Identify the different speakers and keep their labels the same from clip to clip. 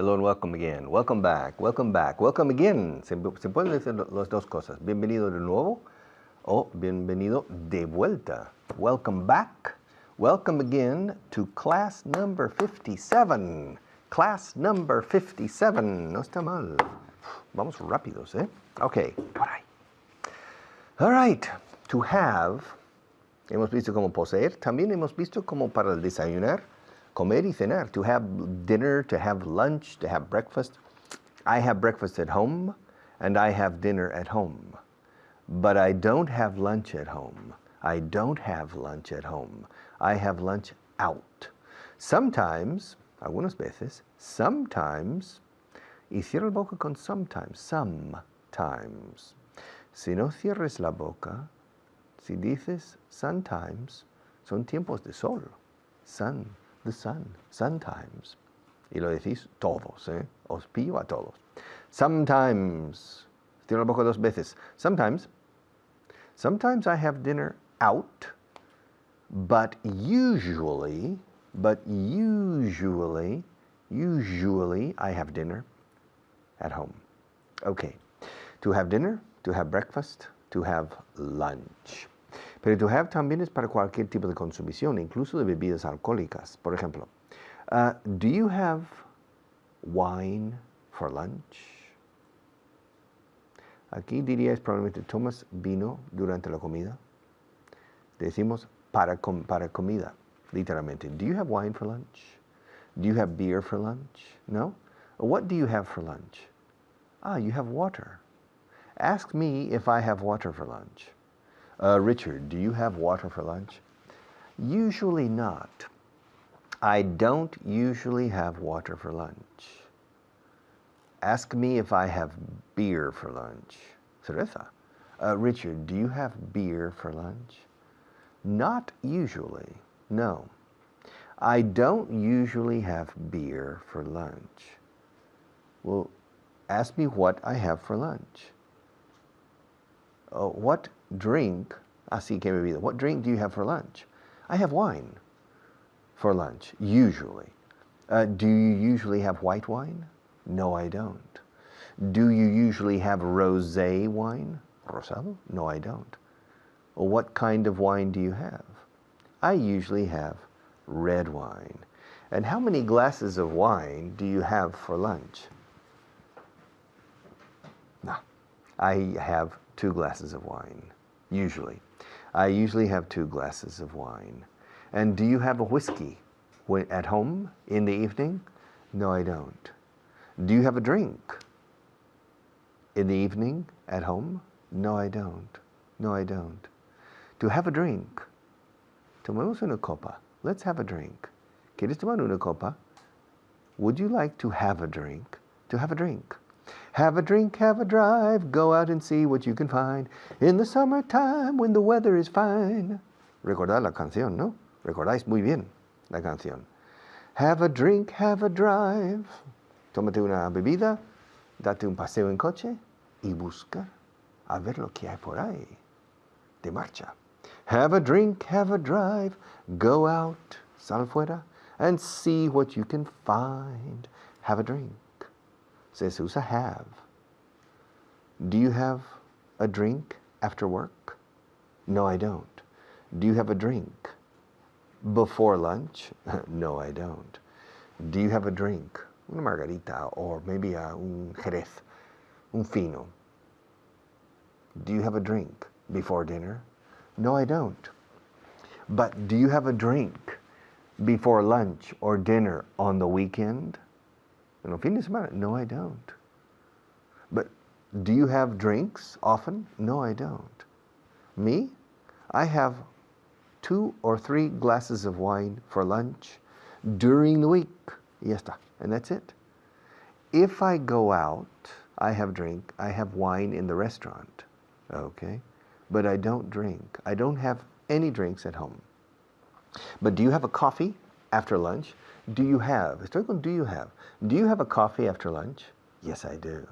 Speaker 1: Hello and welcome again. Welcome back. Welcome back. Welcome again. Se pueden decir las dos cosas. Bienvenido de nuevo o bienvenido de vuelta. Welcome back. Welcome again to class number 57. Class number 57. No está mal. Vamos rápidos, ¿eh? Ok, por ahí. All right. To have. Hemos visto cómo poseer. También hemos visto cómo para el desayunar. Comer y cenar, to have dinner, to have lunch, to have breakfast. I have breakfast at home and I have dinner at home. But I don't have lunch at home. I don't have lunch at home. I have lunch out. Sometimes, algunas veces, sometimes, y cierra la boca con sometimes, sometimes. Si no cierres la boca, si dices sometimes, son tiempos de sol, sun. The sun, sometimes. Y lo decís todos, ¿eh? Os pillo a todos. Sometimes. Cierro la boca dos veces. Sometimes I have dinner out, but usually I have dinner at home. Okay. To have dinner, to have breakfast, to have lunch. Pero to have también es para cualquier tipo de consumición, incluso de bebidas alcohólicas. Por ejemplo, do you have wine for lunch? Aquí diríais probablemente, ¿tomas vino durante la comida? Decimos para comida, literalmente. Do you have wine for lunch? Do you have beer for lunch? No? What do you have for lunch? You have water. Ask me if I have water for lunch. Richard, do you have water for lunch? Usually not. I don't usually have water for lunch. Ask me if I have beer for lunch. Cerveza. Richard, do you have beer for lunch? Not usually, no. I don't usually have beer for lunch. Well, ask me what I have for lunch. What drink, así que bebida, what drink do you have for lunch? I have wine for lunch, usually. Do you usually have white wine? No, I don't. Do you usually have rosé wine? Rosado? No, I don't. What kind of wine do you have? I usually have red wine. And how many glasses of wine do you have for lunch? No, I have 2 glasses of wine, usually. I usually have 2 glasses of wine. And do you have a whiskey at home in the evening? No, I don't. Do you have a drink in the evening at home? No, I don't. No, I don't. To have a drink. Tomemos una copa. Let's have a drink. ¿Quieres tomar una copa? Would you like to have a drink? To have a drink. Have a drink, have a drive, go out and see what you can find in the summertime when the weather is fine. Recordad la canción, ¿no? Recordáis muy bien la canción. Have a drink, have a drive. Tómate una bebida, date un paseo en coche y busca a ver lo que hay por ahí. De marcha. Have a drink, have a drive, go out, sal fuera, and see what you can find. Have a drink. Se usa have. Do you have a drink after work? No, I don't. Do you have a drink before lunch? No, I don't. Do you have a drink? Una margarita or maybe un jerez, un fino. Do you have a drink before dinner? No, I don't. But do you have a drink before lunch or dinner on the weekend? En el fin de semana? No, I don't. But do you have drinks often? No, I don't. Me? I have 2 or 3 glasses of wine for lunch during the week. Y está. And that's it. If I go out, I have wine in the restaurant. Okay? But I don't drink. I don't have any drinks at home. But do you have a coffee after lunch? Do you have? Estoy con do you have. Do you have a coffee after lunch? Yes, I do.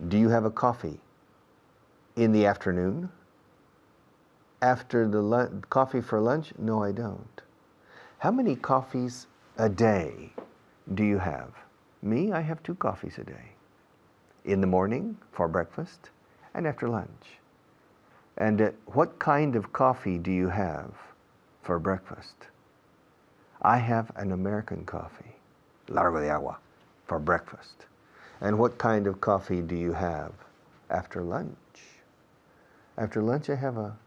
Speaker 1: Do you have a coffee in the afternoon? After the coffee for lunch? No, I don't. How many coffees a day do you have? Me, I have 2 coffees a day. In the morning for breakfast and after lunch. And what kind of coffee do you have for breakfast? I have an American coffee, largo de agua, for breakfast. And what kind of coffee do you have after lunch? After lunch, I have a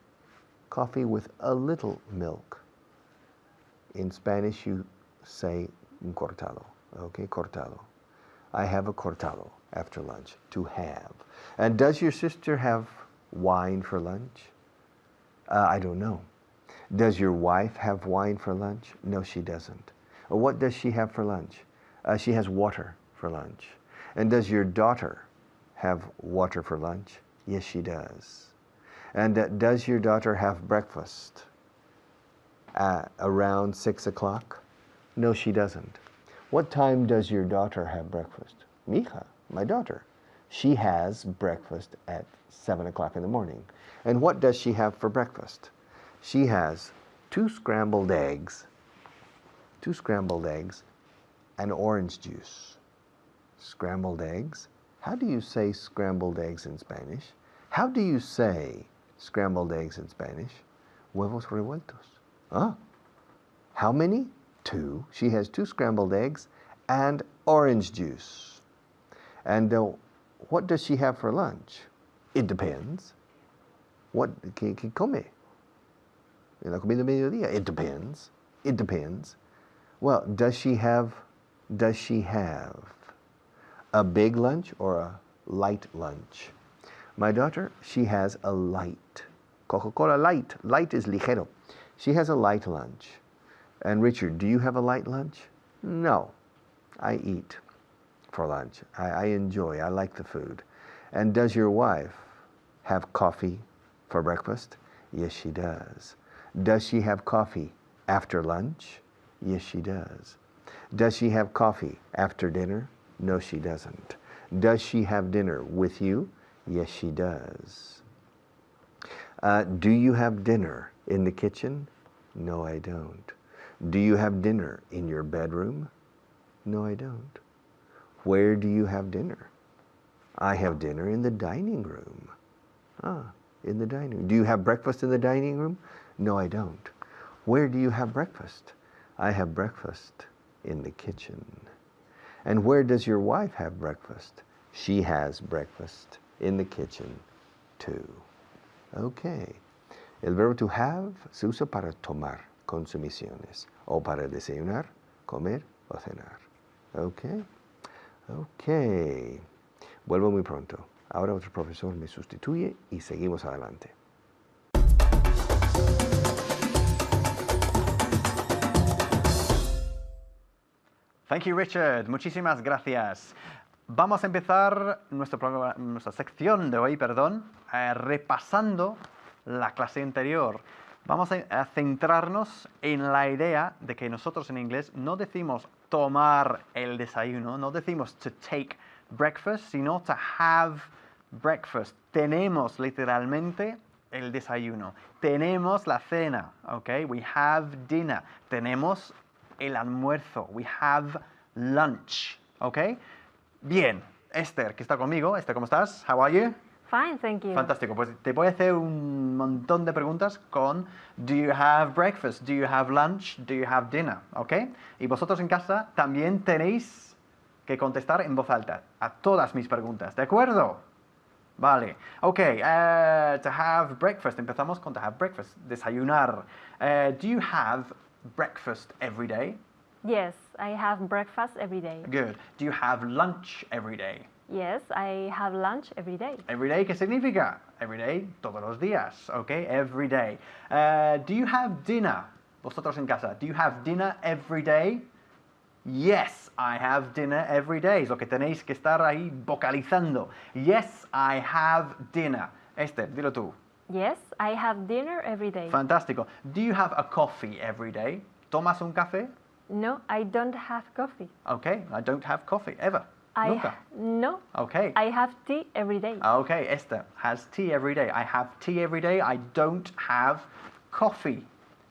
Speaker 1: coffee with a little milk. In Spanish, you say un cortado. Okay, cortado. I have a cortado after lunch, to have. And does your sister have wine for lunch? I don't know. Does your wife have wine for lunch? No, she doesn't. What does she have for lunch? She has water for lunch. And does your daughter have water for lunch? Yes, she does. And does your daughter have breakfast around 6 o'clock? No, she doesn't. What time does your daughter have breakfast? Mi hija, my daughter. She has breakfast at 7 o'clock in the morning. And what does she have for breakfast? She has 2 scrambled eggs, and orange juice. Scrambled eggs? How do you say scrambled eggs in Spanish? How do you say scrambled eggs in Spanish? Huevos revueltos. Ah. How many? 2. She has 2 scrambled eggs and orange juice. And what does she have for lunch? It depends. ¿Qué come? En la comida de mediodía? It depends. It depends. Well, does she have a big lunch or a light lunch? My daughter, she has a light. Coca-Cola light. Light is ligero. She has a light lunch. And Richard, do you have a light lunch? No. I eat for lunch. I enjoy. I like the food. And does your wife have coffee for breakfast? Yes, she does. Does she have coffee after lunch? Yes, she does. Does she have coffee after dinner? No, she doesn't. Does she have dinner with you? Yes, she does. Do you have dinner in the kitchen? No, I don't. Do you have dinner in your bedroom? No, I don't. Where do you have dinner? I have dinner in the dining room. In the dining room. Do you have breakfast in the dining room? No, I don't. Where do you have breakfast? I have breakfast in the kitchen. And where does your wife have breakfast? She has breakfast in the kitchen too. Okay. El verbo to have se usa para tomar consumiciones o para desayunar, comer o cenar. Okay. Okay. Vuelvo muy pronto. Ahora otro profesor me sustituye y seguimos adelante.
Speaker 2: Thank you, Richard. Muchísimas gracias. Vamos a empezar nuestra sección de hoy, repasando la clase anterior. Vamos a centrarnos en la idea de que nosotros en inglés no decimos tomar el desayuno, no decimos to take breakfast, sino to have breakfast. Tenemos literalmente el desayuno. Tenemos la cena, ¿ok? We have dinner. Tenemos el almuerzo. We have lunch, ¿ok? Bien, Esther, que está conmigo. Esther, ¿cómo estás? How are you?
Speaker 3: Fine, thank you.
Speaker 2: Fantástico, pues te voy a hacer un montón de preguntas con do you have breakfast, do you have lunch, do you have dinner, ¿ok? Y vosotros en casa también tenéis que contestar en voz alta a todas mis preguntas, ¿de acuerdo? Vale, ok, to have breakfast, empezamos con to have breakfast, desayunar. Do you have breakfast every day?
Speaker 3: Yes, I have breakfast every day.
Speaker 2: Good. Do you have lunch every day?
Speaker 3: Yes, I have lunch every day.
Speaker 2: Every day, ¿qué significa? Every day, todos los días, ¿ok? Every day. Do you have dinner? Vosotros en casa, do you have dinner every day? Yes, I have dinner every day. Es lo que tenéis que estar ahí vocalizando. Yes, I have dinner. Esther, dilo tú.
Speaker 3: Yes, I have dinner every day.
Speaker 2: Fantástico. Do you have a coffee every day? ¿Tomas un café?
Speaker 3: No, I don't have coffee.
Speaker 2: Okay, I don't have coffee, ever. Nunca.
Speaker 3: No.
Speaker 2: Okay.
Speaker 3: I have tea every day.
Speaker 2: Okay, Esther has tea every day. I have tea every day. I don't have coffee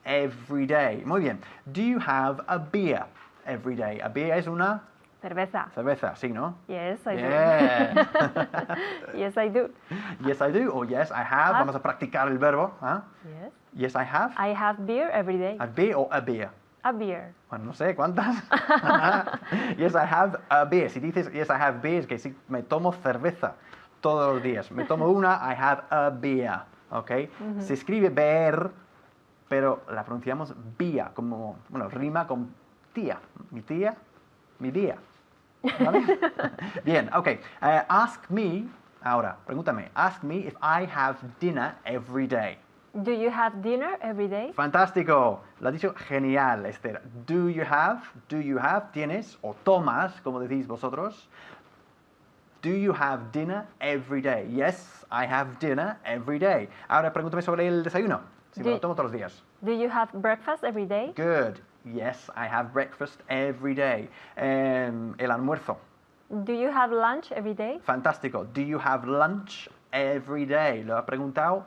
Speaker 2: every day. Muy bien. Do you have a beer every day? A beer es una
Speaker 3: Cerveza.
Speaker 2: Cerveza, sí, ¿no?
Speaker 3: Yes, I
Speaker 2: Yeah.
Speaker 3: do. Yes, I do.
Speaker 2: Yes, I do. O yes, I have.
Speaker 3: Have.
Speaker 2: Vamos a practicar el verbo. ¿Ah?
Speaker 3: Yes.
Speaker 2: Yes, I have.
Speaker 3: I have beer every day.
Speaker 2: A beer o a beer.
Speaker 3: A beer.
Speaker 2: Bueno, no sé cuántas. Yes, I have a beer. Si dices yes, I have beer, es que sí, me tomo cerveza todos los días. Me tomo una, I have a beer. ¿Ok? Se escribe beer, pero la pronunciamos vía, como, bueno, rima con tía. Mi tía, mi día. ¿Vale? Bien, ok. Ask me, ahora, pregúntame. Ask me if I have dinner every day.
Speaker 3: Do you have dinner every day?
Speaker 2: Fantástico, lo has dicho genial, Esther. Do you have, tienes o tomas, como decís vosotros. Do you have dinner every day? Yes, I have dinner every day. Ahora pregúntame sobre el desayuno, si me lo tomo todos los días.
Speaker 3: Do you have breakfast every day?
Speaker 2: Good, yes, I have breakfast every day. El almuerzo.
Speaker 3: Do you have lunch every day?
Speaker 2: Fantástico, do you have lunch every day? Lo ha preguntado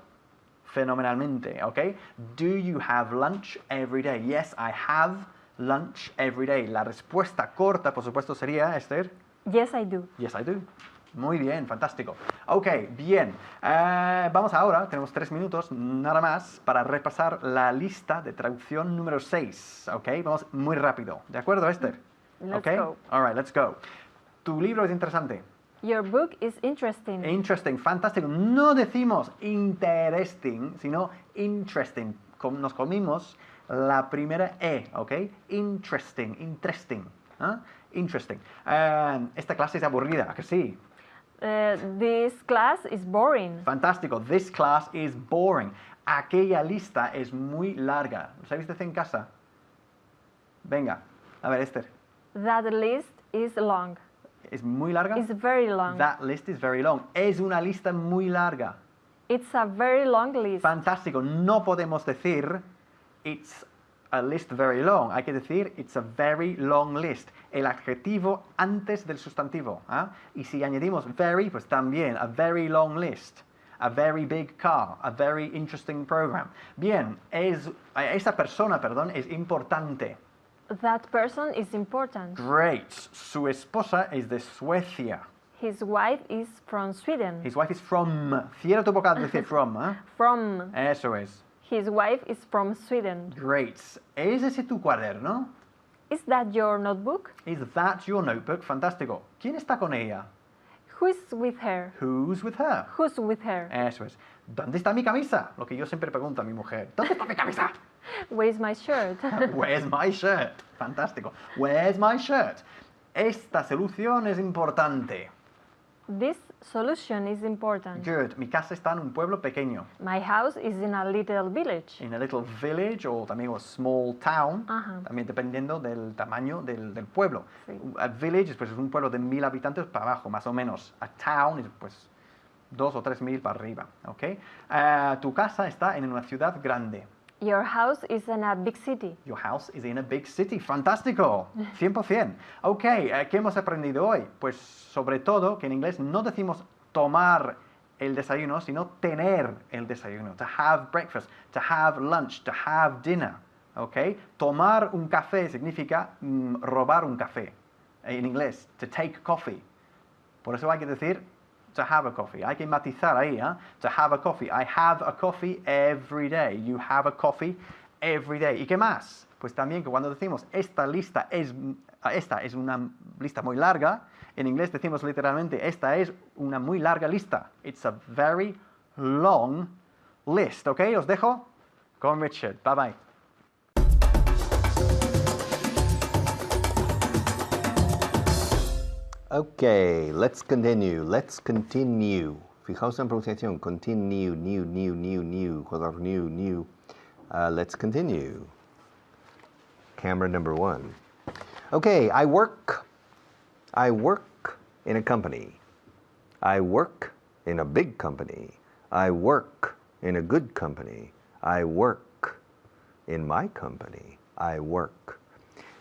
Speaker 2: fenomenalmente, ¿ok? Do you have lunch every day? Yes, I have lunch every day. La respuesta corta, por supuesto, sería, Esther.
Speaker 3: Yes, I do.
Speaker 2: Yes, I do. Muy bien, fantástico. Ok, bien. Vamos ahora, tenemos 3 minutos, nada más, para repasar la lista de traducción número 6. Ok, vamos muy rápido. ¿De acuerdo, Esther?
Speaker 3: Let's
Speaker 2: Ok,
Speaker 3: go.
Speaker 2: all right, let's go. Tu libro es interesante.
Speaker 3: Your book is interesting.
Speaker 2: Interesting, fantástico. No decimos interesting, sino interesting. Nos comimos la primera E, ¿ok? Interesting, interesting. ¿Ah? Interesting. Esta clase es aburrida, ¿a que sí?
Speaker 3: This class is boring.
Speaker 2: Fantástico. This class is boring. Aquella lista es muy larga. ¿Lo sabéis decir en casa? Venga, a ver, Esther.
Speaker 3: That list is long.
Speaker 2: ¿Es muy larga?
Speaker 3: It's very long.
Speaker 2: That list is very long. Es una lista muy larga.
Speaker 3: It's a very long list.
Speaker 2: Fantástico. No podemos decir it's a list very long. Hay que decir it's a very long list. El adjetivo antes del sustantivo. ¿Ah? Y si añadimos very, pues también a very long list. A very big car. A very interesting program. Bien, esa persona, perdón, es importante.
Speaker 3: That person is important.
Speaker 2: Great. Su esposa es de Suecia.
Speaker 3: His wife is from Sweden.
Speaker 2: His wife is from. Cierra tu boca al decir from. ¿Eh?
Speaker 3: From.
Speaker 2: Eso es.
Speaker 3: His wife is from Sweden.
Speaker 2: Great. ¿Es ese tu cuaderno?
Speaker 3: Is that your notebook?
Speaker 2: Is that your notebook? Fantástico. ¿Quién está con ella?
Speaker 3: Who's with her?
Speaker 2: Who's with her?
Speaker 3: Who's with her?
Speaker 2: Eso es. ¿Dónde está mi camisa? Lo que yo siempre pregunto a mi mujer. ¿Dónde está mi camisa?
Speaker 3: Where is my shirt?
Speaker 2: Where's my shirt? Fantástico. Where's my shirt? Esta solución es importante.
Speaker 3: This solution is important.
Speaker 2: Good. Mi casa está en un pueblo pequeño.
Speaker 3: My house is in a little village.
Speaker 2: In a little village o también a small town.
Speaker 3: Ajá.
Speaker 2: También dependiendo del tamaño del pueblo.
Speaker 3: Sí.
Speaker 2: A village pues, es un pueblo de 1000 habitantes para abajo, más o menos. A town es pues 2 o 3000 para arriba. ¿Ok? Tu casa está en una ciudad grande.
Speaker 3: Your house is in a big city.
Speaker 2: Your house is in a big city. Fantástico. 100%. Ok, ¿qué hemos aprendido hoy? Pues sobre todo que en inglés no decimos tomar el desayuno, sino tener el desayuno. To have breakfast, to have lunch, to have dinner. Ok, tomar un café significa robar un café. En inglés, to take coffee. Por eso hay que decir to have a coffee. Hay que matizar ahí, ¿eh? To have a coffee. I have a coffee every day. You have a coffee every day. ¿Y qué más? Pues también que cuando decimos esta es una lista muy larga, en inglés decimos literalmente esta es una muy larga lista. It's a very long list. ¿Ok? Os dejo con Richard. Bye bye.
Speaker 1: Okay, let's continue. Fijaos en pronunciación. Continue, new. Let's continue. Camera number 1. Okay, I work in a company. I work in a big company. I work in a good company. I work in my company. I work.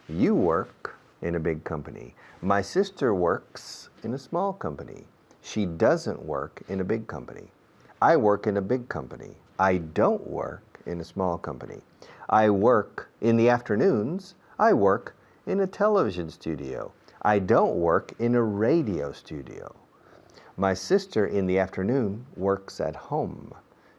Speaker 1: You work in a big company. My sister works in a small company. She doesn't work in a big company. I work in a big company. I don't work in a small company. I work in the afternoons. I work in a television studio. I don't work in a radio studio. My sister in the afternoon works at home.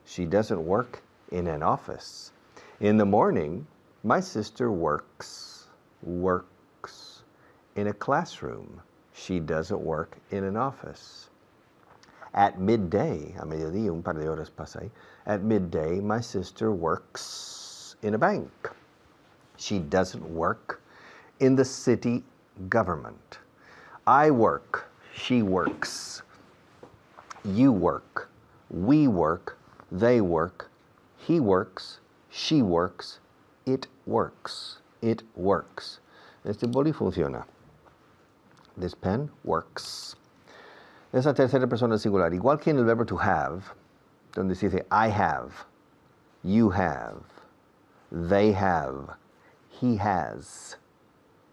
Speaker 1: She doesn't work in an office. In the morning, my sister works in a classroom. She doesn't work in an office. At midday, a mediodía, un par de horas pasa ahí. At midday, my sister works in a bank. She doesn't work in the city government. I work, she works. You work, we work, they work, he works, she works, it works, it works. Este boli funciona. This pen works. Es la tercera persona singular, igual que en el verbo to have, donde se dice I have, you have, they have, he has.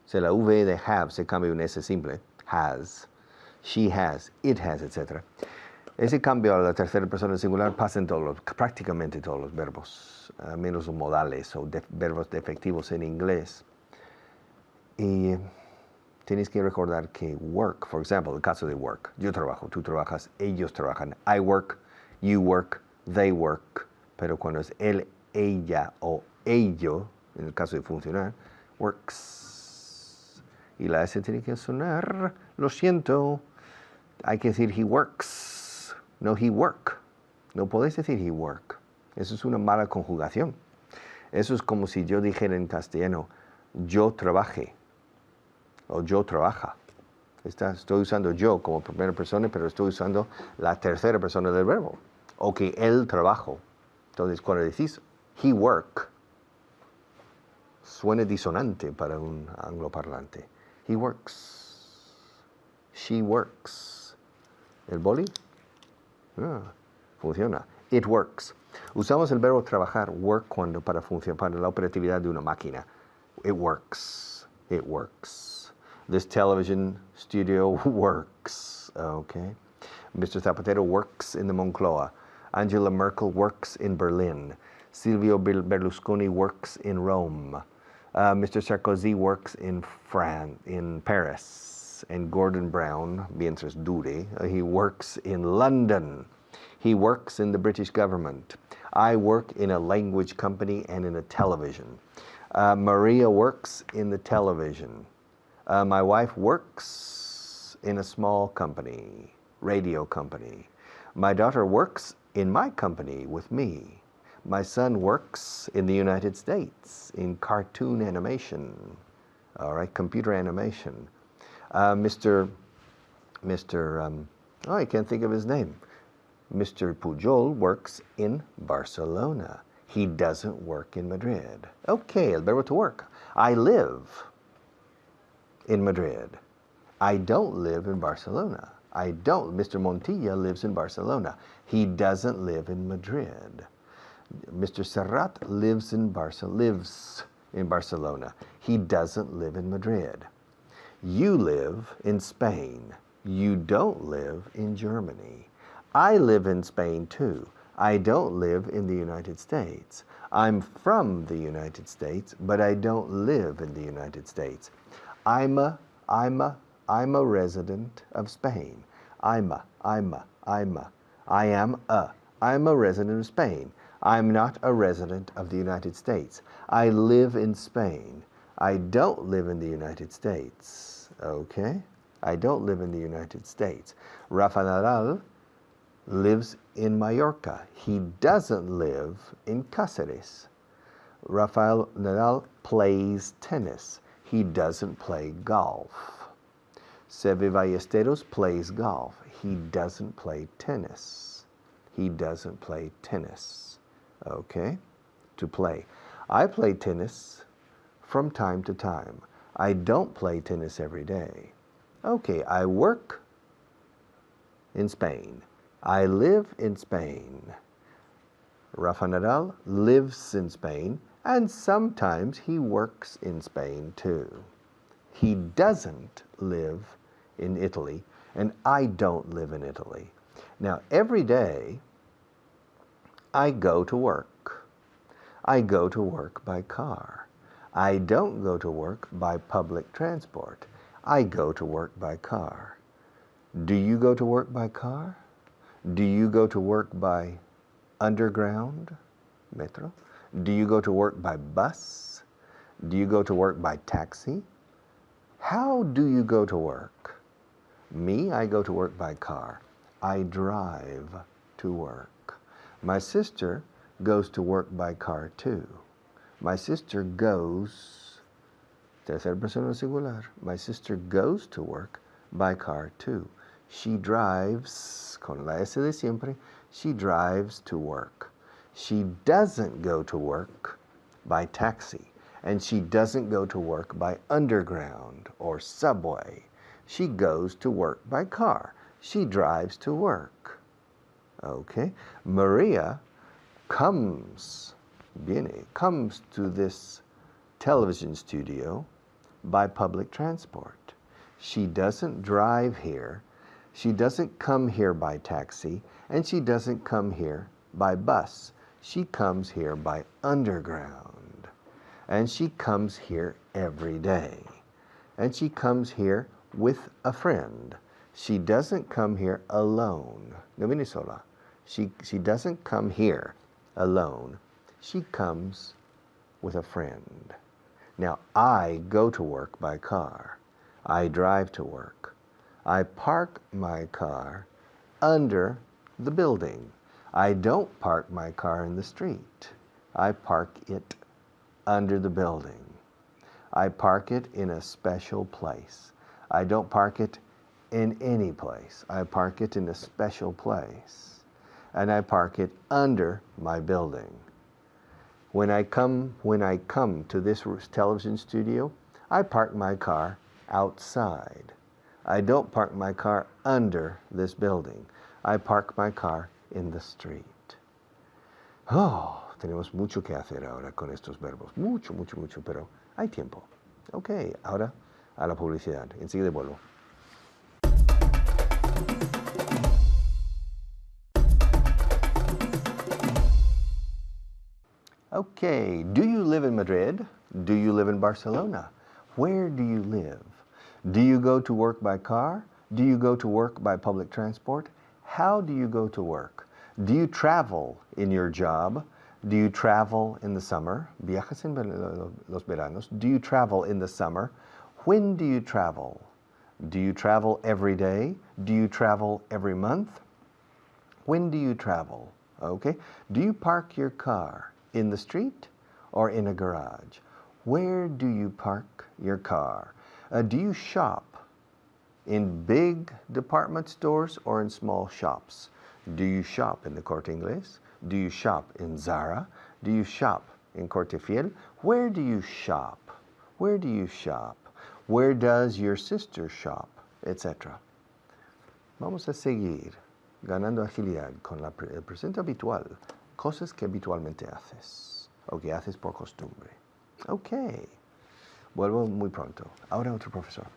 Speaker 1: Se la V de have se cambia un S simple, has, she has, it has, etc. Ese cambio a la tercera persona singular pasa en prácticamente todos los verbos, menos los modales o verbos defectivos en inglés. Y tienes que recordar que work, for example, el caso de work, yo trabajo, tú trabajas, ellos trabajan, I work, you work, they work, pero cuando es él, ella o ello, en el caso de funcionar, works. Y la S tiene que sonar, lo siento, hay que decir he works, no he work. No podéis decir he work. Eso es una mala conjugación. Eso es como si yo dijera en castellano, yo trabaje. O yo trabaja. Estoy usando yo como primera persona, pero estoy usando la tercera persona del verbo. O que él trabajo. Entonces, cuando decís he work, suena disonante para un angloparlante. He works. She works. ¿El boli? Funciona. It works. Usamos el verbo trabajar, work, para la operatividad de una máquina. It works. It works. This television studio works, okay? Mr. Zapatero works in the Moncloa. Angela Merkel works in Berlin. Silvio Berlusconi works in Rome. Mr. Sarkozy works in Paris. And Gordon Brown, mientras dure, he works in London. He works in the British government. I work in a language company and in a television. Maria works in the television. My wife works in a small company, radio company. My daughter works in my company with me. My son works in the United States in cartoon animation, all right, computer animation. I can't think of his name. Mr. Pujol works in Barcelona. He doesn't work in Madrid. Okay, el verbo to work. I live in Madrid. I don't live in Barcelona. Mr. Montilla lives in Barcelona. He doesn't live in Madrid. Mr. Serrat lives in Barcelona. He doesn't live in Madrid. You live in Spain. You don't live in Germany. I live in Spain too. I don't live in the United States. I'm from the United States, but I don't live in the United States. I'm a resident of Spain. I'm a resident of Spain. I'm not a resident of the United States. I live in Spain. I don't live in the United States. Okay? I don't live in the United States. Rafa Nadal lives in Mallorca. He doesn't live in Cáceres. Rafael Nadal plays tennis. He doesn't play golf. Seve Ballesteros plays golf. He doesn't play tennis. He doesn't play tennis. Okay? To play. I play tennis from time to time. I don't play tennis every day. Okay, I work in Spain. I live in Spain. Rafa Nadal lives in Spain, and sometimes he works in Spain too. He doesn't live in Italy, and I don't live in Italy. Now, every day, I go to work. I go to work by car. I don't go to work by public transport. I go to work by car. Do you go to work by car? Do you go to work by underground, metro? Do you go to work by bus? Do you go to work by taxi? How do you go to work? Me, I go to work by car. I drive to work. My sister goes to work by car too. My sister goes, tercera persona singular. My sister goes to work by car too. She drives, con la S de siempre, she drives to work. She doesn't go to work by taxi, and she doesn't go to work by underground or subway. She goes to work by car. She drives to work. Okay? Maria comes to this television studio by public transport. She doesn't drive here. She doesn't come here by taxi, and she doesn't come here by bus. She comes here by underground. And she comes here every day. And she comes here with a friend. She doesn't come here alone. No viene sola. She doesn't come here alone. She comes with a friend. Now, I go to work by car. I drive to work. I park my car under the building. I don't park my car in the street. I park it under the building. I park it in a special place. I don't park it in any place. I park it in a special place. And I park it under my building. When I come to this television studio, I park my car outside. I don't park my car under this building. I park my car in the street. Oh, tenemos mucho que hacer ahora con estos verbos. Mucho, pero hay tiempo. Ok, ahora a la publicidad. Enseguida vuelvo. Okay, do you live in Madrid? Do you live in Barcelona? Where do you live? Do you go to work by car? Do you go to work by public transport? How do you go to work? Do you travel in your job? Do you travel in the summer? ¿Viajas en los veranos? Do you travel in the summer? When do you travel? Do you travel every day? Do you travel every month? When do you travel? Okay. Do you park your car in the street or in a garage? Where do you park your car? Do you shop in big department stores or in small shops? Do you shop in the Corte Inglés? Do you shop in Zara? Do you shop in Corte Fiel? Where do you shop? Where do you shop? Where does your sister shop? Etc. Vamos a seguir ganando agilidad con el presente habitual. Cosas que habitualmente haces o que haces por costumbre. Ok. Vuelvo muy pronto. Ahora otro profesor.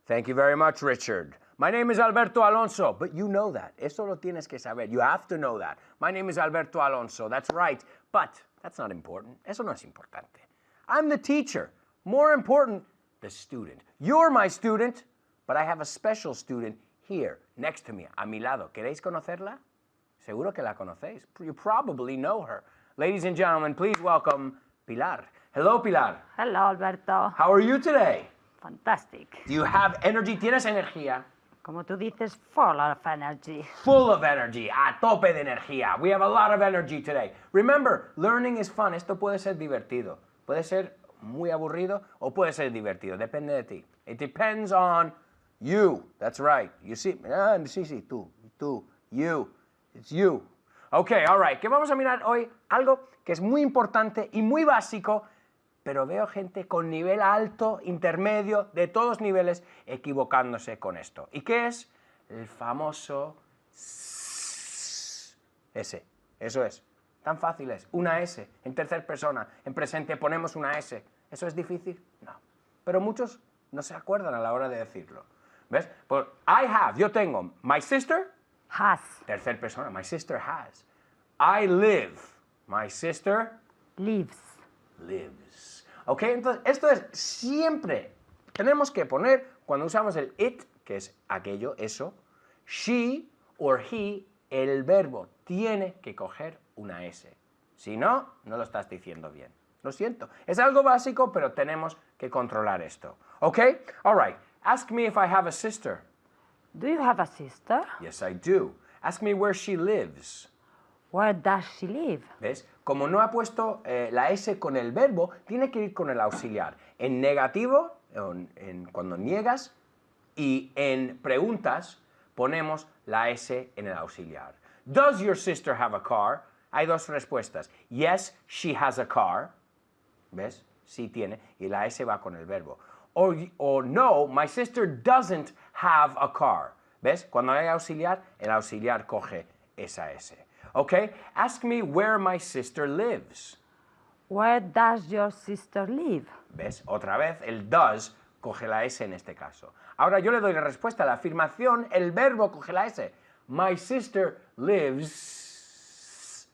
Speaker 4: Thank you very much, Richard. My name is Alberto Alonso, but you know that. Eso lo tienes que saber. You have to know that. My name is Alberto Alonso. That's right. But that's not important. Eso no es importante. I'm the teacher. More important, the student. You're my student, but I have a special student here, next to me, a mi lado. ¿Queréis conocerla? Seguro que la conocéis. You probably know her. Ladies and gentlemen, please welcome Pilar. Hello, Pilar.
Speaker 5: Hello, Alberto.
Speaker 4: How are you today?
Speaker 5: Fantastic.
Speaker 4: Do you have energy? ¿Tienes energía?
Speaker 5: Como tú dices, full of energy.
Speaker 4: Full of energy, a tope de energía. We have a lot of energy today. Remember, learning is fun. Esto puede ser divertido. Puede ser muy aburrido o puede ser divertido. Depende de ti. It depends on you. That's right. You see, sí, tú, you. It's you. Okay, all right. ¿Qué vamos a mirar hoy? Algo que es muy importante y muy básico, pero veo gente con nivel alto, intermedio, de todos niveles, equivocándose con esto. ¿Y qué es? El famoso S. Eso es. Tan fácil es. Una S. En tercera persona, en presente ponemos una S. ¿Eso es difícil? No. Pero muchos no se acuerdan a la hora de decirlo. ¿Ves? Pues, I have, yo tengo. My sister.
Speaker 5: Has.
Speaker 4: Tercera persona, my sister has. I live. My sister
Speaker 5: Lives.
Speaker 4: lives. ¿Ok? Entonces, esto es siempre. Tenemos que poner, cuando usamos el it, que es aquello, eso, she or he, el verbo tiene que coger una S. Si no, no lo estás diciendo bien. Lo siento. Es algo básico, pero tenemos que controlar esto. ¿Ok? All right. Ask me if I have a sister.
Speaker 5: Do you have a sister?
Speaker 4: Yes, I do. Ask me where she lives.
Speaker 5: Where does she live?
Speaker 4: ¿Ves? Como no ha puesto la S con el verbo, tiene que ir con el auxiliar. En negativo, cuando niegas, y en preguntas, ponemos la S en el auxiliar. Does your sister have a car? Hay dos respuestas. Yes, she has a car. ¿Ves? Sí tiene. Y la S va con el verbo. O no, my sister doesn't have a car. ¿Ves? Cuando hay auxiliar, el auxiliar coge esa S. ¿Ok? Ask me where my sister lives.
Speaker 5: Where does your sister live?
Speaker 4: ¿Ves? Otra vez, el does coge la S en este caso. Ahora yo le doy la respuesta. La afirmación, el verbo coge la S. My sister lives...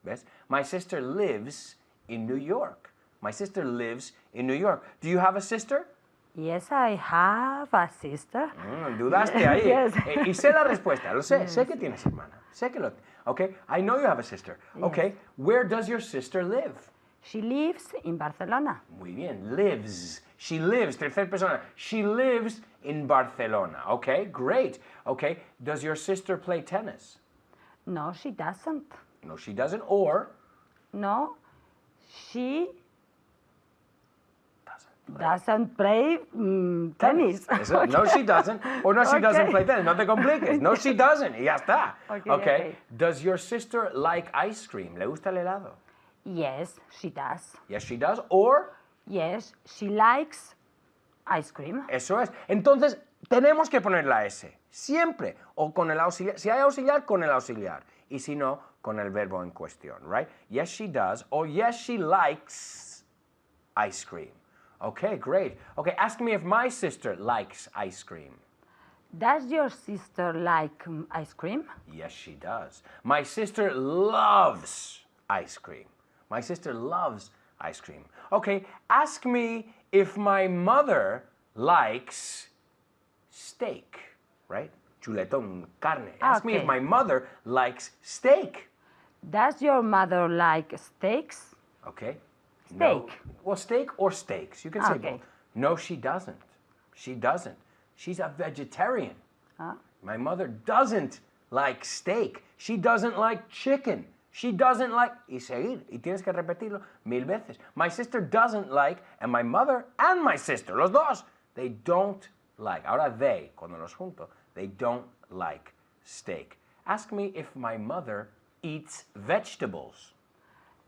Speaker 4: ¿Ves? My sister lives in New York. My sister lives in New York. Do you have a sister?
Speaker 5: Yes, I have a sister.
Speaker 4: Dudaste ahí.
Speaker 5: Yes.
Speaker 4: Y sé la respuesta. Lo sé. Sé que tienes hermana. Sé que lo... Okay? I know you have a sister. Okay. Where does your sister live?
Speaker 5: She lives in Barcelona.
Speaker 4: Muy bien. Lives. She lives. Tercera persona. She lives in Barcelona. Okay. Great. Okay. Does your sister play tennis?
Speaker 5: No, she doesn't.
Speaker 4: No, she doesn't. Or...
Speaker 5: No, she
Speaker 4: Doesn't.
Speaker 5: doesn't play tennis.
Speaker 4: Eso, no, she doesn't. Or no, she doesn't
Speaker 5: Okay.
Speaker 4: play tennis. No te compliques. No, she doesn't. Y ya está.
Speaker 5: Okay.
Speaker 4: Does your sister like ice cream? ¿Le gusta el helado?
Speaker 5: Yes, she does.
Speaker 4: Yes, she does. Or...
Speaker 5: Yes, she likes ice cream.
Speaker 4: Eso es. Entonces, tenemos que poner la S. Siempre. O con el auxiliar. Si hay auxiliar, con el auxiliar. Y si no, con el verbo en cuestión, right? Yes, she does. Or yes, she likes ice cream. Okay, great. Okay, ask me if my sister likes ice cream.
Speaker 5: Does your sister like ice cream?
Speaker 4: Yes, she does. My sister loves ice cream. My sister loves ice cream. Okay, ask me if my mother likes steak, right? Chuletón, carne. Ask me if
Speaker 5: Okay.
Speaker 4: my mother likes steak.
Speaker 5: Does your mother like steaks?
Speaker 4: Okay?
Speaker 5: Steak.
Speaker 4: No. Well, steak or steaks. You can say
Speaker 5: Okay.
Speaker 4: both. No, she doesn't. She doesn't. She's a vegetarian.
Speaker 5: Ah.
Speaker 4: My mother doesn't like steak. She doesn't like chicken. She doesn't like... Y seguir. Y tienes que repetirlo 1000 veces. My sister doesn't like, and my mother and my sister, los dos, they don't like. Ahora they, cuando los junto, they don't like steak. Ask me if my mother eats vegetables.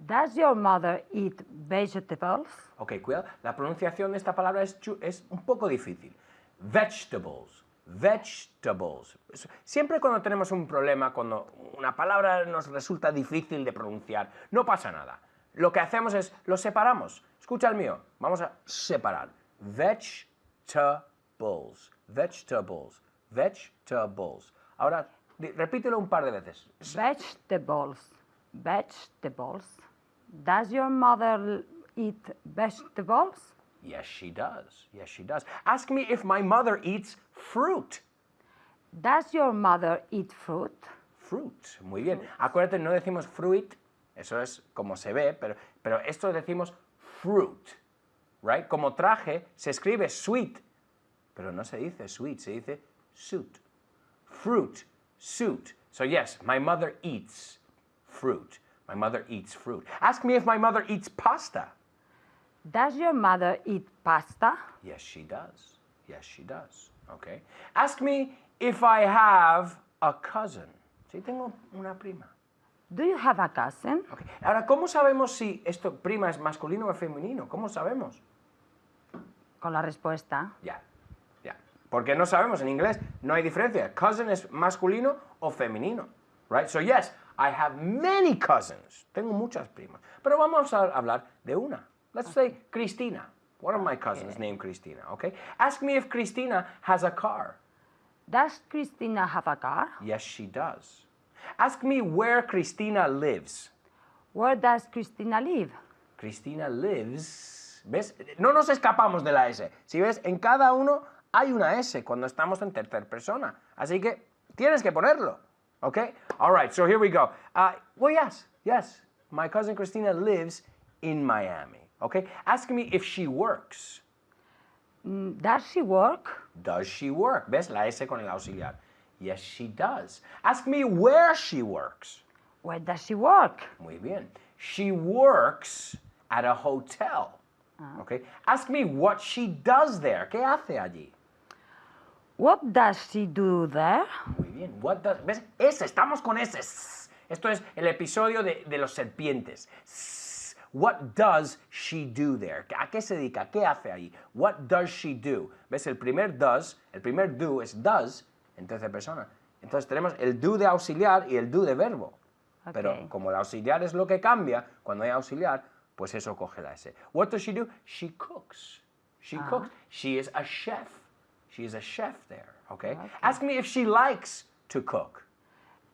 Speaker 5: Does your mother eat vegetables?
Speaker 4: Ok, cuidado. La pronunciación de esta palabra es un poco difícil. Vegetables. Vegetables. Siempre cuando tenemos un problema, cuando una palabra nos resulta difícil de pronunciar, no pasa nada. Lo que hacemos es, lo separamos. Escucha el mío. Vamos a separar. Vegetables. Vegetables. Vegetables. Ahora, repítelo un par de veces.
Speaker 5: Vegetables. Vegetables. Does your mother eat vegetables?
Speaker 4: Yes, she does. Yes, she does. Ask me if my mother eats fruit.
Speaker 5: Does your mother eat fruit?
Speaker 4: Fruit. Muy bien. Acuérdate, no decimos fruit. Eso es como se ve, pero esto decimos fruit. Right? Como traje, se escribe sweet. Pero no se dice sweet, se dice suit. Fruit. Suit. So yes, my mother eats fruit. My mother eats fruit. Ask me if my mother eats pasta.
Speaker 5: Does your mother eat pasta?
Speaker 4: Yes, she does. Yes, she does. Okay. Ask me if I have a cousin. Si tengo una prima.
Speaker 5: Do you have a cousin?
Speaker 4: Okay. Ahora, ¿cómo sabemos si esto prima es masculino o femenino? ¿Cómo sabemos?
Speaker 5: Con la respuesta.
Speaker 4: Ya. Porque no sabemos, en inglés no hay diferencia. Cousin es masculino o femenino. Right? So yes, I have many cousins. Tengo muchas primas. Pero vamos a hablar de una. Let's say Cristina. One of my cousins named Cristina, okay? Ask me if Cristina has a car.
Speaker 5: Does Christina have a car?
Speaker 4: Yes, she does. Ask me where Cristina lives.
Speaker 5: Where does Christina live?
Speaker 4: Cristina lives. ¿Ves? No nos escapamos de la S. Si ves, en cada uno hay una S cuando estamos en tercera persona. Así que tienes que ponerlo. Okay? All right, so here we go. Well, yes. My cousin Cristina lives in Miami. Okay? Ask me if she works.
Speaker 5: Does she work?
Speaker 4: Does she work? ¿Ves? La S con el auxiliar. Yes, she does. Ask me where she works.
Speaker 5: Where does she work?
Speaker 4: Muy bien. She works at a hotel. Okay? Ask me what she does there. ¿Qué hace allí?
Speaker 5: What does she do there?
Speaker 4: Muy bien. What does, ¿ves? Estamos con S. Esto es el episodio de los serpientes. What does she do there? ¿A qué se dedica? ¿Qué hace allí? What does she do? ¿Ves? El primer do es does en tercera persona. Entonces tenemos el do de auxiliar y el do de verbo.
Speaker 5: Okay.
Speaker 4: Pero como el auxiliar es lo que cambia, cuando hay auxiliar, pues eso coge la S. What does she do? She cooks. She cooks. She is a chef. She is a chef there, okay? Ask me if she likes to cook.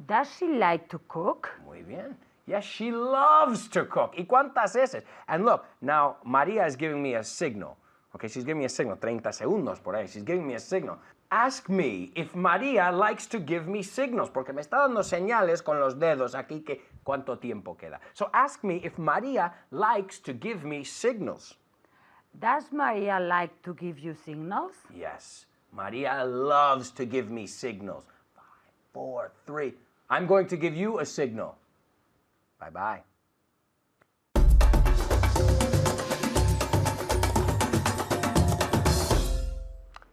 Speaker 5: Does she like to cook?
Speaker 4: Muy bien. Yes, she loves to cook. ¿Y cuántas S? And look, now Maria is giving me a signal. Okay, she's giving me a signal. 30 segundos por ahí. She's giving me a signal. Ask me if Maria likes to give me signals, porque me está dando señales con los dedos aquí que cuánto tiempo queda. So ask me if Maria likes to give me signals.
Speaker 5: Does Maria like to give you signals?
Speaker 4: Yes, Maria loves to give me signals. 5, 4, 3. I'm going to give you a signal. Bye-bye.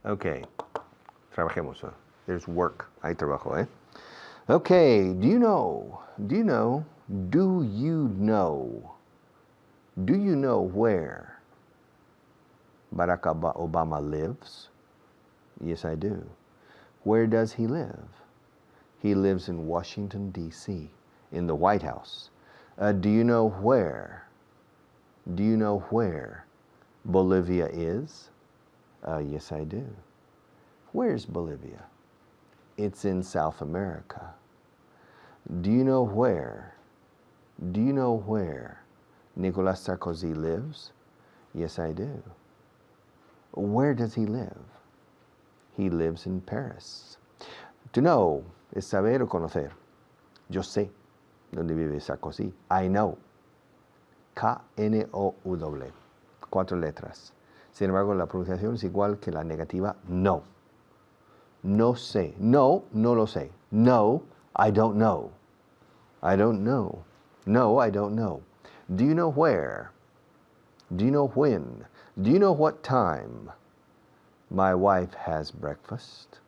Speaker 1: Okay, trabajemos. There's work. Hay trabajo, eh? Okay, do you know where Barack Obama lives? Yes, I do. Where does he live? He lives in Washington, D.C., in the White House. Do you know where Bolivia is? Yes, I do. Where's Bolivia? It's in South America. Do you know where Nicolas Sarkozy lives? Yes, I do. Where does he live? He lives in Paris. To know es saber o conocer. Yo sé dónde vive Sarkozy. I know. K-N-O-W. 4 letras. Sin embargo, la pronunciación es igual que la negativa no. No sé. No, no lo sé. No, I don't know. I don't know. No, I don't know. Do you know where? Do you know when? Do you know what time my wife has breakfast?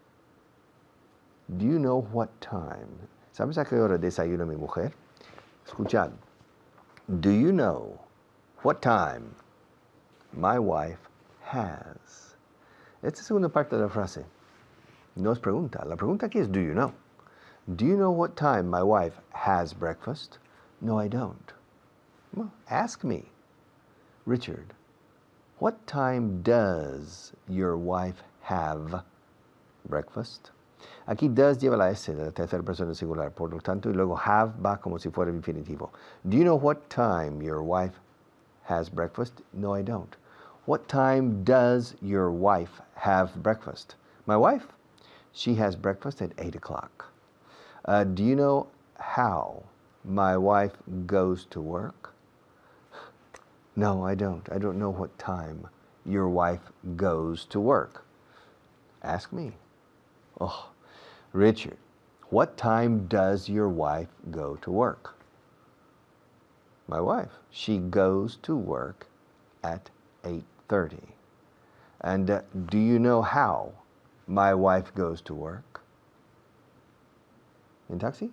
Speaker 1: Do you know what time? ¿Sabes a qué hora desayuna mi mujer? Escuchad. Do you know what time my wife has? Esta es la segunda parte de la frase. No es pregunta. La pregunta aquí es do you know? Do you know what time my wife has breakfast? No, I don't. Well, ask me. Richard, what time does your wife have breakfast? Aquí does lleva la S de la tercera persona singular, por lo tanto, y luego have va como si fuera infinitivo. Do you know what time your wife has breakfast? No, I don't. What time does your wife have breakfast? My wife? She has breakfast at 8 o'clock. Do you know how my wife goes to work? No, I don't. I don't know what time your wife goes to work. Ask me. Oh, Richard, what time does your wife go to work? My wife, she goes to work at 8:30. And do you know how my wife goes to work? In taxi?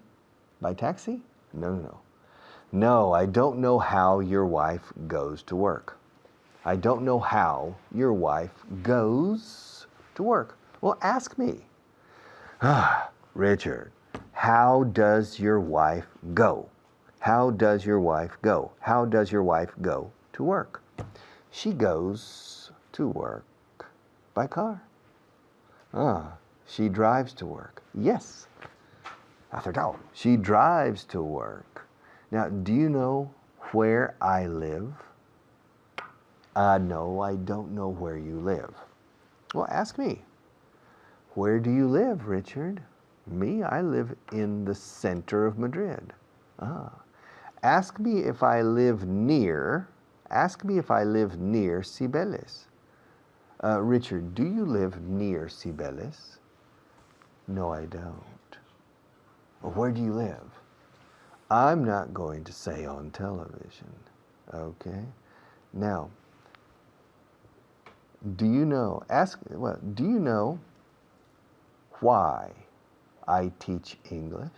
Speaker 1: By taxi? No. No, I don't know how your wife goes to work. I don't know how your wife goes to work. Well, ask me. Richard, how does your wife go? How does your wife go? How does your wife go to work? She goes to work by car. She drives to work. Yes. Acertado. She drives to work. Now, do you know where I live? No, I don't know where you live. Well, ask me. Where do you live, Richard? Me, I live in the center of Madrid. Ask me if I live near. Ask me if I live near Cibeles. Richard, do you live near Cibeles? No, I don't. Well, where do you live? I'm not going to say on television. Okay? Now, do you know why I teach English?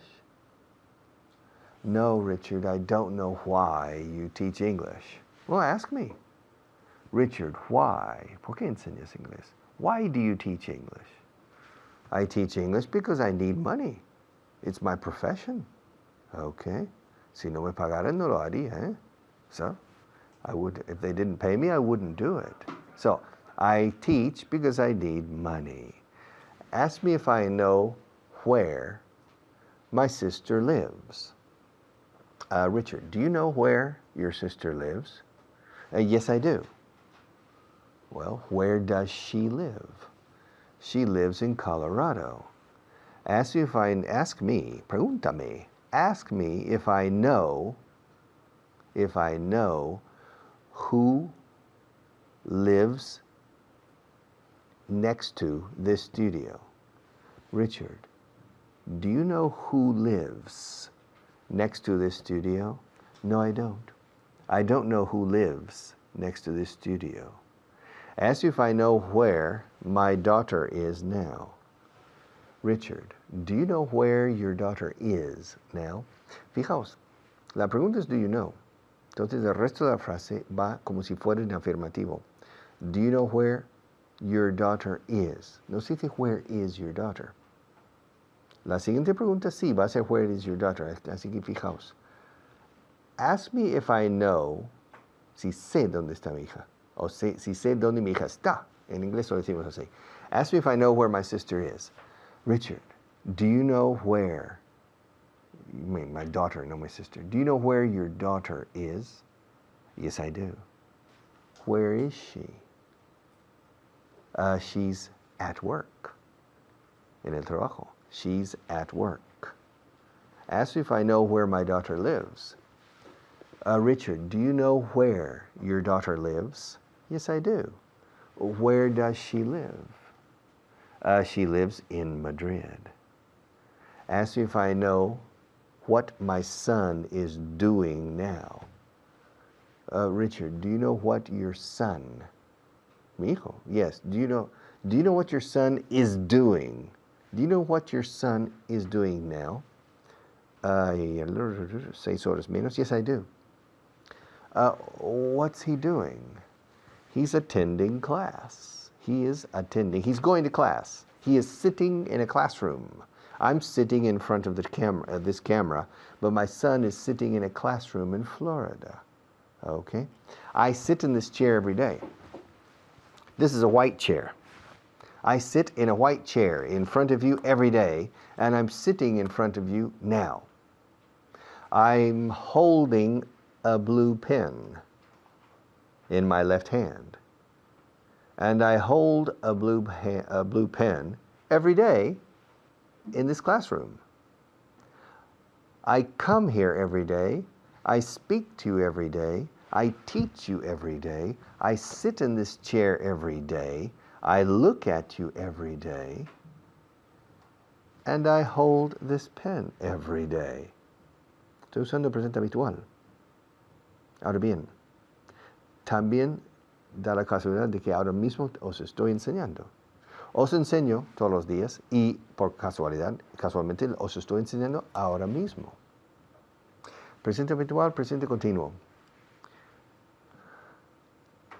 Speaker 1: No, Richard, I don't know why you teach English. Well, ask me. Richard, why? ¿Por qué enseñas inglés? Why do you teach English? I teach English because I need money. It's my profession. Okay? Si no me pagaran, no lo haría, eh? So, if they didn't pay me, I wouldn't do it. So, I teach because I need money. Ask me if I know where my sister lives. Richard, do you know where your sister lives? Yes, I do. Well, where does she live? She lives in Colorado. Pregúntame. Ask me if I know who lives next to this studio. Richard, do you know who lives next to this studio? No, I don't. I don't know who lives next to this studio. Ask you if I know where my daughter is now. Richard, do you know where your daughter is now? Fijaos, la pregunta es do you know. Entonces el resto de la frase va como si fuera en afirmativo. Do you know where your daughter is? No se dice where is your daughter. La siguiente pregunta sí va a ser where is your daughter. Así que fijaos. Ask me if I know, si sé dónde está mi hija. O si sé dónde mi hija está. En inglés lo decimos así. Ask me if I know where my sister is. Richard, do you know where, you mean my daughter, not my sister. Do you know where your daughter is? Yes, I do. Where is she? She's at work. En el trabajo. She's at work. Ask me if I know where my daughter lives. Richard, do you know where your daughter lives? Yes, I do. Where does she live? She lives in Madrid. Ask me if I know what my son is doing now. Richard, do you know what your son, mi hijo, yes, do you know what your son is doing? Do you know what your son is doing now? 6 horas menos. Yes, I do. What's he doing? He's attending class. He's going to class. He is sitting in a classroom. I'm sitting in front of this camera, but my son is sitting in a classroom in Florida. Okay? I sit in this chair every day. This is a white chair. I sit in a white chair in front of you every day, and I'm sitting in front of you now. I'm holding a blue pen in my left hand. And I hold a blue pen every day in this classroom. I come here every day. I speak to you every day. I teach you every day. I sit in this chair every day. I look at you every day. And I hold this pen every day. Estoy usando el presente habitual. Ahora bien, también da la casualidad de que ahora mismo os estoy enseñando. Os enseño todos los días y por casualmente os estoy enseñando ahora mismo. Presente habitual, presente continuo.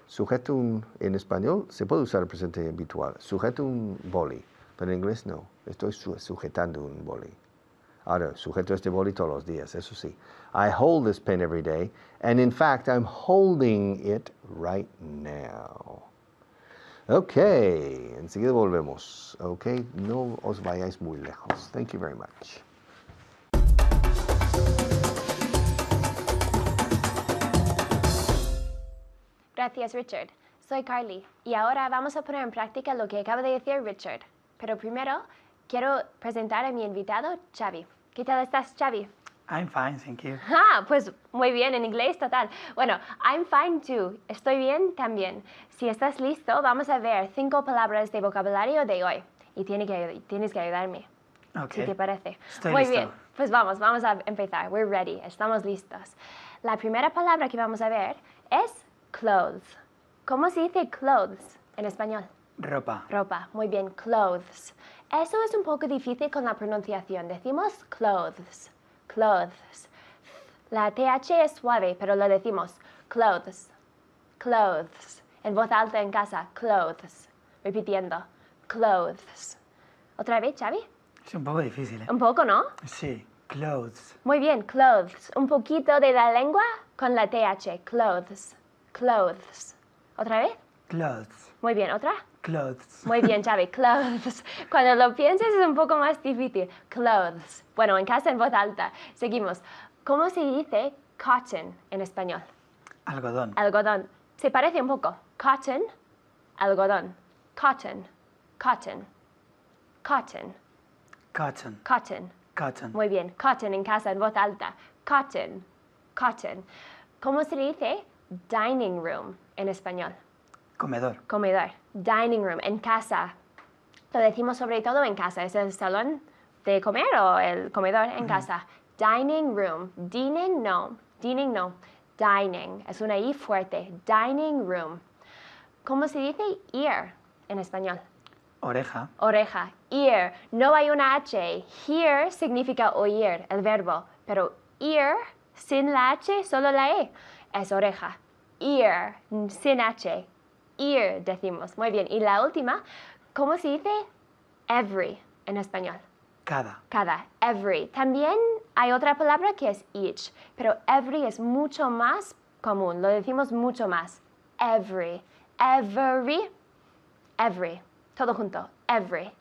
Speaker 1: Sujeto en español se puede usar el presente habitual. Sujeto un boli, pero en inglés no. Estoy sujetando un boli. Ahora, sujeto este boli todos los días, eso sí. I hold this pen every day, and in fact, I'm holding it right now. Okay, enseguida volvemos. Okay, no os vayáis muy lejos. Thank you very much.
Speaker 6: Gracias, Richard. Soy Carly y ahora vamos a poner en práctica lo que acaba de decir Richard. Pero primero quiero presentar a mi invitado, Xavi. ¿Qué tal estás, Xavi?
Speaker 7: I'm fine, thank you.
Speaker 6: Ah, pues muy bien, en inglés total. Bueno, I'm fine too. Estoy bien también. Si estás listo, vamos a ver 5 palabras de vocabulario de hoy. Y tienes que ayudarme.
Speaker 7: Ok.
Speaker 6: ¿Qué te parece?
Speaker 7: Estoy
Speaker 6: muy
Speaker 7: listo.
Speaker 6: bien. Pues vamos a empezar. We're ready. Estamos listos. La primera palabra que vamos a ver es clothes. ¿Cómo se dice clothes en español?
Speaker 7: Ropa.
Speaker 6: Ropa. Muy bien, clothes. Eso es un poco difícil con la pronunciación. Decimos clothes. Clothes. La TH es suave, pero lo decimos clothes. Clothes. En voz alta en casa, clothes. Repitiendo, clothes. ¿Otra vez, Xavi?
Speaker 7: Es un poco difícil, ¿eh?
Speaker 6: Un poco, ¿no?
Speaker 7: Sí, clothes.
Speaker 6: Muy bien, clothes. Un poquito de la lengua con la TH, clothes. Clothes. ¿Otra vez?
Speaker 7: Clothes.
Speaker 6: Muy bien, ¿otra?
Speaker 7: Clothes.
Speaker 6: Muy bien, Xavi, clothes. Cuando lo pienses es un poco más difícil. Clothes. Bueno, en casa en voz alta. Seguimos. ¿Cómo se dice cotton en español?
Speaker 7: Algodón.
Speaker 6: Algodón. Se parece un poco. Cotton, algodón. Cotton, cotton, cotton,
Speaker 7: Cotton.
Speaker 6: cotton.
Speaker 7: Cotton.
Speaker 6: Muy bien. Cotton en casa en voz alta. Cotton, cotton. ¿Cómo se dice dining room en español?
Speaker 7: Comedor.
Speaker 6: Comedor. Dining room, en casa. Lo decimos sobre todo en casa. ¿Es el salón de comer o el comedor en casa? Dining room. Dining, no. Dining, no. Dining. Es una I fuerte. Dining room. ¿Cómo se dice ear en español?
Speaker 7: Oreja.
Speaker 6: Oreja. Ear. No hay una H. Hear significa oír, el verbo. Pero ear, sin la H, solo la E. Es oreja. Ear, sin H. Ear, decimos. Muy bien. Y la última, ¿cómo se dice every en español?
Speaker 7: Cada.
Speaker 6: Cada. Every. También hay otra palabra que es each, pero every es mucho más común. Lo decimos mucho más. Every. Every. Every. Todo junto. Every.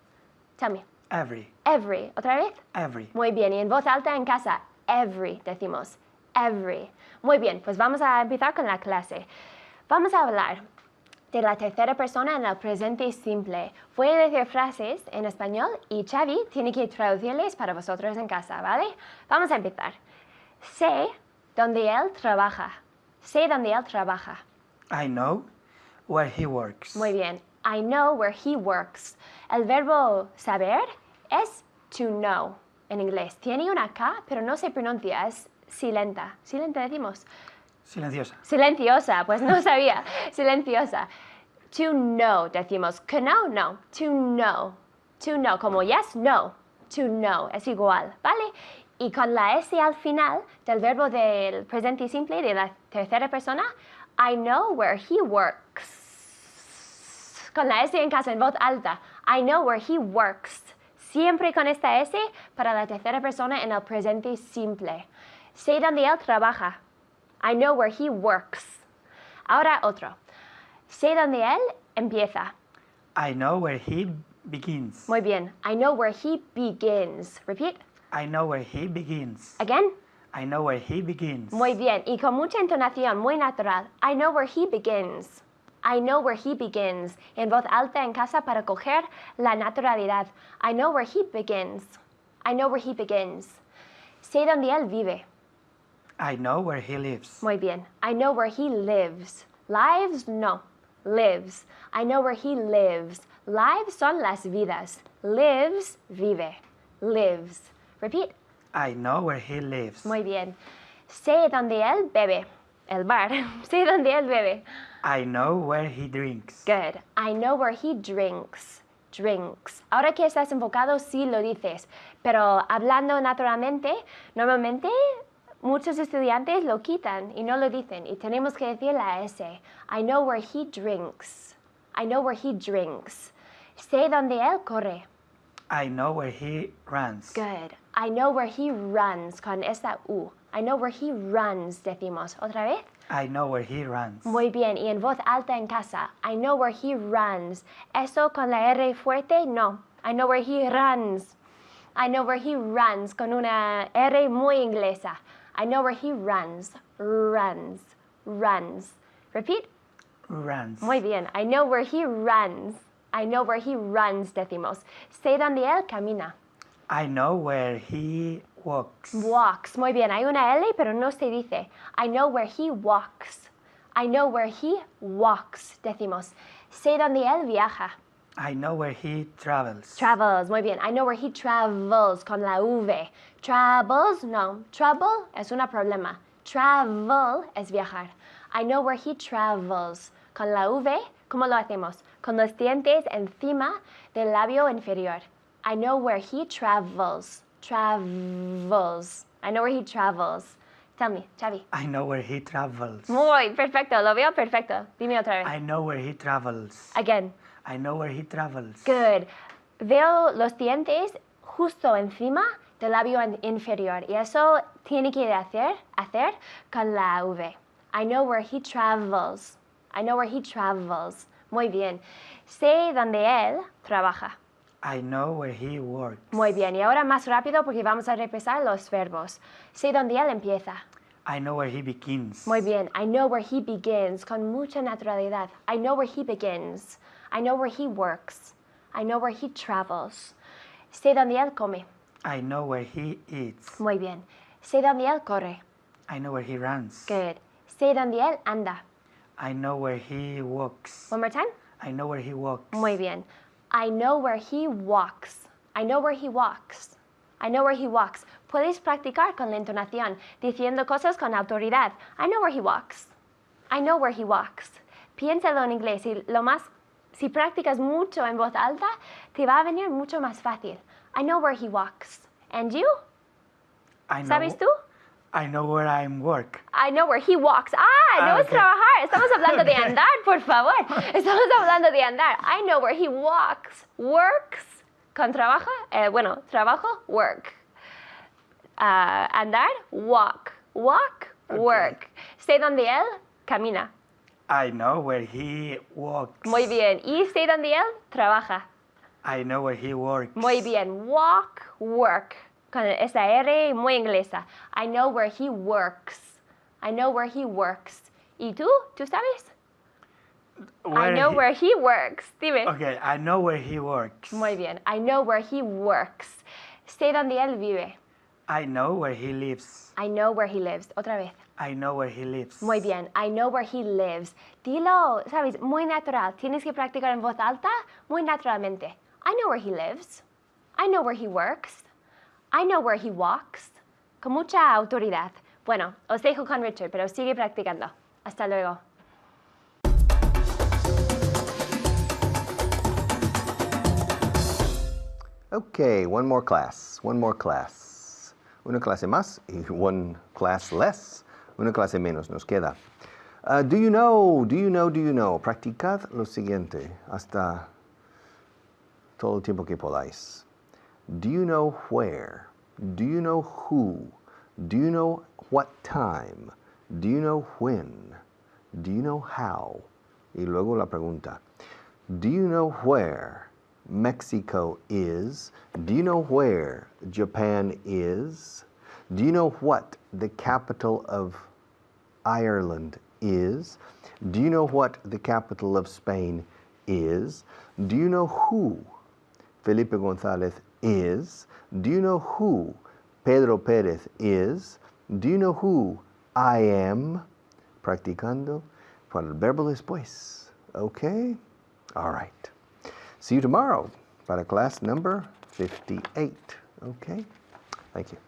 Speaker 6: Tell me.
Speaker 7: Every.
Speaker 6: Every. ¿Otra vez?
Speaker 7: Every.
Speaker 6: Muy bien. Y en voz alta en casa, every, decimos. Every. Muy bien, pues vamos a empezar con la clase. Vamos a hablar de la tercera persona en el presente simple. Voy a decir frases en español y Xavi tiene que traducirles para vosotros en casa, ¿vale? Vamos a empezar. Sé dónde él trabaja. Sé dónde él trabaja.
Speaker 7: I know where he works.
Speaker 6: Muy bien. I know where he works. El verbo saber es to know en inglés. Tiene una K, pero no se pronuncia. Es silenta. Silenta decimos.
Speaker 7: Silenciosa.
Speaker 6: Silenciosa, pues no sabía. Silenciosa. To know decimos. Que no, no. To know. To know. Como yes, no. To know. Es igual, ¿vale? Y con la S al final del verbo del presente simple de la tercera persona, I know where he works. Con la S en casa en voz alta. I know where he works. Siempre con esta S para la tercera persona en el presente simple. Sé dónde él trabaja. I know where he works. Ahora otro. Sé dónde él empieza.
Speaker 7: I know where he begins.
Speaker 6: Muy bien. I know where he begins. Repeat.
Speaker 7: I know where he begins.
Speaker 6: Again.
Speaker 7: I know where he begins.
Speaker 6: Muy bien. Y con mucha entonación, muy natural. I know where he begins. I know where he begins. En voz alta en casa para coger la naturalidad. I know where he begins. I know where he begins. Sé dónde él vive.
Speaker 7: I know where he lives.
Speaker 6: Muy bien. I know where he lives. Lives, no. Lives. I know where he lives. Lives son las vidas. Lives, vive. Lives. Repeat.
Speaker 7: I know where he lives.
Speaker 6: Muy bien. Sé dónde él bebe. El bar. Sé dónde él bebe.
Speaker 7: I know where he drinks.
Speaker 6: Good. I know where he drinks. Drinks. Ahora que estás enfocado, sí lo dices. Pero hablando naturalmente, normalmente muchos estudiantes lo quitan y no lo dicen. Y tenemos que decir la S. I know where he drinks. I know where he drinks. Sé dónde él corre.
Speaker 7: I know where he runs.
Speaker 6: Good. I know where he runs con esta U. I know where he runs, decimos. ¿Otra vez?
Speaker 7: I know where he runs.
Speaker 6: Muy bien. Y en voz alta en casa. I know where he runs. Eso con la R fuerte, no. I know where he runs. I know where he runs con una R muy inglesa. I know where he runs. Runs. Runs. Repeat.
Speaker 7: runs.
Speaker 6: Muy bien. I know where he runs. I know where he runs, decimos. Sé dónde él camina.
Speaker 7: I know where he walks.
Speaker 6: Walks. Muy bien. Hay una L, pero no se dice. I know where he walks. I know where he walks, decimos. Sé dónde él viaja.
Speaker 7: I know where he travels.
Speaker 6: Travels. Muy bien. I know where he travels, con la V. Travels, no. Trouble es un problema. Travel es viajar. I know where he travels. Con la V, ¿cómo lo hacemos? Con los dientes encima del labio inferior. I know where he travels. Travels. I know where he travels. Tell me, Xavi.
Speaker 7: I know where he travels.
Speaker 6: Muy perfecto, lo veo perfecto. Dime otra vez.
Speaker 7: I know where he travels.
Speaker 6: Again.
Speaker 7: I know where he travels.
Speaker 6: Good. Veo los dientes justo encima del labio inferior y eso tiene que hacer con la V. I know where he travels. I know where he travels. Muy bien. Sé dónde él trabaja.
Speaker 7: I know where he works.
Speaker 6: Muy bien. Y ahora más rápido porque vamos a repasar los verbos. Sé dónde él empieza.
Speaker 7: I know where he begins.
Speaker 6: Muy bien. I know where he begins. Con mucha naturalidad. I know where he begins. I know where he works. I know where he travels. Sé dónde él come.
Speaker 7: I know where he eats.
Speaker 6: Muy bien. Sé dónde él corre.
Speaker 7: I know where he runs.
Speaker 6: Good. Sé dónde él anda.
Speaker 7: I know where he walks.
Speaker 6: One more time.
Speaker 7: I know where he walks.
Speaker 6: Muy bien. I know where he walks. I know where he walks. I know where he walks. Puedes practicar con la entonación, diciendo cosas con autoridad. I know where he walks. I know where he walks. Piénsalo en inglés y si practicas mucho en voz alta, te va a venir mucho más fácil. I know where he walks. And you?
Speaker 7: I know,
Speaker 6: ¿Sabes tú?
Speaker 7: I know where I work.
Speaker 6: I know where he walks. No es
Speaker 7: okay.
Speaker 6: trabajar. Estamos hablando de andar, por favor. Estamos hablando de andar. I know where he walks. Works. Con trabajo. Trabajo, work. Andar, walk. Walk,
Speaker 7: Okay.
Speaker 6: work. Sé dónde él camina.
Speaker 7: I know where he walks.
Speaker 6: Muy bien. Y sé dónde él trabaja.
Speaker 7: I know where he works.
Speaker 6: Muy bien. Walk, work. Con esa R muy inglesa. I know where he works. I know where he works. ¿Y tú? ¿Tú sabes? I know where he works. Dime.
Speaker 7: Okay, I know where he works.
Speaker 6: Muy bien. I know where he works. Sé dónde él vive.
Speaker 7: I know where he lives.
Speaker 6: I know where he lives. Otra vez.
Speaker 7: I know where he lives.
Speaker 6: Muy bien. I know where he lives. Dilo, ¿sabes? Muy natural. Tienes que practicar en voz alta muy naturalmente. I know where he lives. I know where he works. I know where he walks. Con mucha autoridad. Bueno, os dejo con Richard, pero sigue practicando. Hasta luego.
Speaker 1: Okay, one more class. Una clase más y one class less. Una clase menos nos queda. Do you know? Practicad lo siguiente hasta todo el tiempo que podáis. Do you know where? Do you know who? Do you know what time? Do you know when? Do you know how? Y luego la pregunta. Do you know where Mexico is? Do you know where Japan is? Do you know what the capital of Ireland is? Do you know what the capital of Spain is? Do you know who Felipe González is? Do you know who Pedro Pérez is? Do you know who I am? Practicando para el verbo después. Okay? All right. See you tomorrow para class number 58. Okay? Thank you.